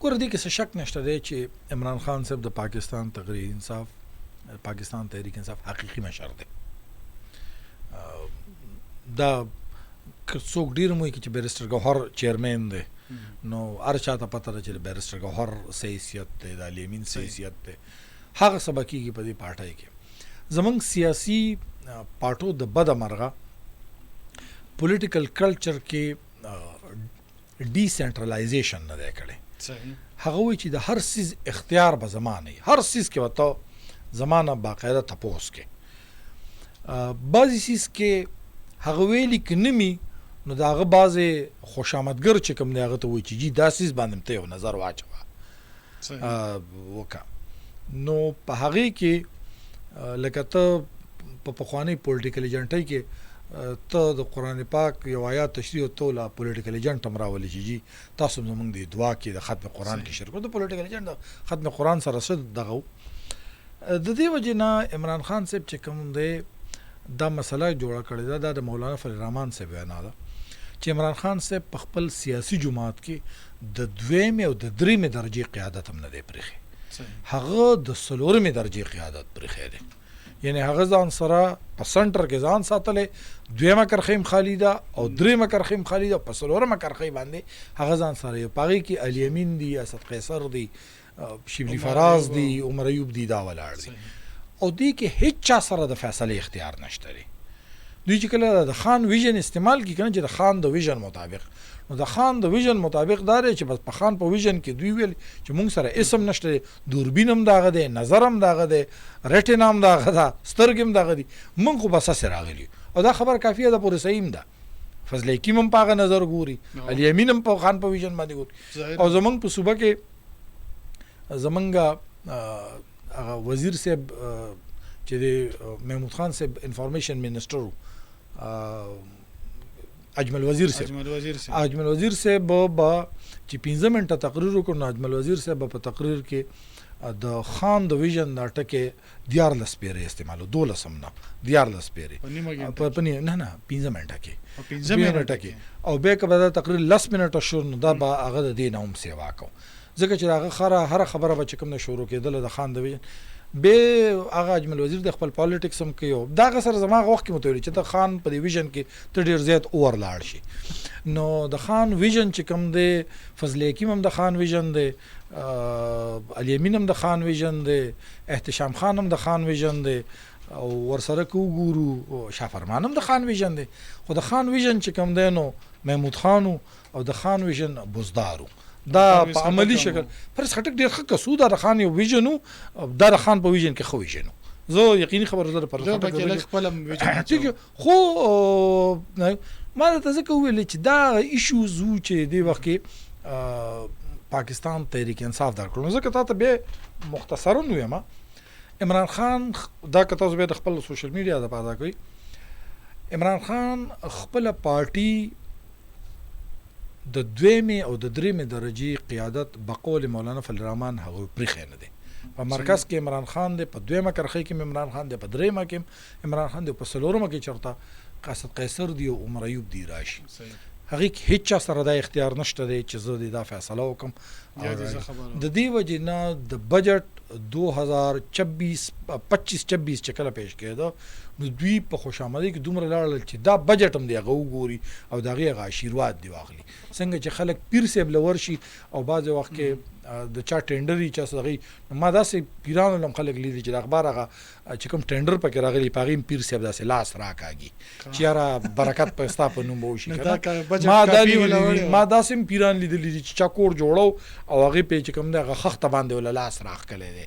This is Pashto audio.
ګوره دې کې څه شک نشته دی چې عمران خان صاحب د پاکستان تحریک انصاف حقیقي مشر دی. دا که څوک ډېر مو وایي چې بیرسټر ګوهر چیرمین دی نو هر چا ته پته ده چې بیرسټر ګوهر څه حیثیت دی، د علي امین څه حیثیت دی، هغه څه به کېږي په دې پارټۍ کې. زمونږ سیاسي پارټو د بده مرغه پولیټیکل کلچر کې ډیسنټرلایزیشن نه دی کړی. هغه وایي چې د هر څیز اختیار به زما نه وي، هر څیز کې به ته زما نه باقاعده تپوس کې. بعضې څیز کې هغه ویلي که نه وي نو د هغه بعضې خوشامدګر چې کوم دی هغه ته وایي چې جي دا څیز باندې ته یو نظر واچوه وکړه. نو په هغې کې لکه ته په پخوانۍ پولیټیکل ایجنټۍ کې ته د قرآن پاک یو آیات تشریح ته له پولیټیکل ایجنټ هم راولي چې جي تاسو زموږ د دعا کې د ختم قرآن کې شرکت د پولیټیکل ایجنټ د ختم قرآن سره څه دغه د دې وجې نه عمران خان صاحب چې کوم دی دا مسله جوړه کړې ده. دا د مولانا فضل الرحمن صاحب وینا ده چې عمران خان صاحب په خپل سیاسي جماعت کې د 2مې او د 3مې درجې قیادت هم نه دی پرېښی، هغه د 4مې درجې قیادت پرېښی دی. یعنی هغه ځان سره په سنټر کې ځان ساتلی، 2مه کرښۍ هم خالي ده او 3مه کرښۍ هم خالي ده، په 4مه کرښۍ باندې هغه ځان سره یو. په هغې کې علي امین دی، اسد قیصر دی، شبلی فراز دی، عمر ایوب دی، دا ولاړ دی. او دې کې هیڅ چا سره د فیصلې اختیار نشته دی. دوی چې کله د خان ویژن استعمال کړي که نه چې د خان د ویژن مطابق، نو د خان د ویژن مطابق دا دی چې بس په خان په ویژن کې دوی ویل چې مونږ سره اسم نشته دی، دوربین هم دغه دی، نظر هم دغه دی، ریټن هم دغه ده، سترګې هم دغه دي، مونږ خو بس هسې راغلي. او دا خبر کافیه ده پورې صحیح هم ده. فضل حکیم هم په هغه نظر ګوري، علي امین هم په خان په ویژن باندې ګوري. او زمونږ په صوبه کې زمونږ هغه وزیر صاحب چې د محمود خان صاحب انفارمیشن منسټر اجمل وزیر صاحب به چې 15 منټه تقریر وکړ نو اجمل وزیر صاحب په تقریر کې د خان د ویژن د ټکې 14 پیرې استعمالو، 12 هم نه 14 پیرې په نه 15 منټه کې او بیا که به دا تقریر 10 منټه شو نو دا به هغه د دې نه هم سیوا کو، ځکه چې هغه هره خبره به چې کوم نه شروع کېدله د خان د ویژن به هغه اجمل وزیر د خپل پالیټکس هم کوي. دغه سره زما هغه وخت کې متویل چې د خان په دې ویژن کې ته ډېر زیات اور لاړ شي. نو د خان ویژن چې کوم دی، فضل حکیم هم د خان ویژن دی، علي امین هم د خان ویژن دی، احتشام خان هم د خان ویژن دی، او ورسره که وګورو شاه فرمان هم د خان ویژن دی. خو د خان ویژن چې کوم دی نو محمود خانو او د خان ویژن بزدارو. دا په عملی شکل پرس خټک ډېر ښه کسو دا د خان یو ویژن و، دا د خان په ویژن کې ښه ویژن و. زه یقیني خبره زه د پر خو ما درته ځکه وویلې چې دا ایشوز وو چې دې وخت کې پاکستان تحریک انصاف درکړو. ځکه تا ته بیا مختصرا ووایم عمران خان دا که تاسو بیا د خپل سوشل میډیا د پاره کوئ، عمران خان خپله پارټي د 2مې او د 3مې درجې قیادت بقول مولانا فضل الرحمن هغه پرېښی نه دی. په مرکز کې عمران خان دی، په 2مه کرښۍ کې عمران خان دی، په 3مه کې عمران خان دی، په 4مه کې چېرته اسد قیصر دی او عمر ایوب دی راشي. هغې کې هیڅ چا سره دا اختیار نشته دی چې زه دا فیصله وکړم. د دې وجې نه د بجټ 2025-26 چې کله پیش کېده نو دوی په خوشامدۍ کې دومره لاړل چې دا بجټ هم دی هغه وګوري او د هغې هغه آشیرواد دی واخلي. څنګه چې خلک پیر صاحب له ورشي او بعضې وخت کې د چا ټینډر وي چا څه دغه ما داسې پیرانو له هم خلک لیدي چې د اخبار هغه چې کوم ټینډر پکې راغلی په هغې پیر صاحب داسې لاس راکاږي چې یاره برکت په ستا په نوم به وشي. ما داسې هم پیران لیدلي دي چې چا کور جوړو او هغې پې چې کوم دی هغه خښته باندې وله لاس راښکلی دی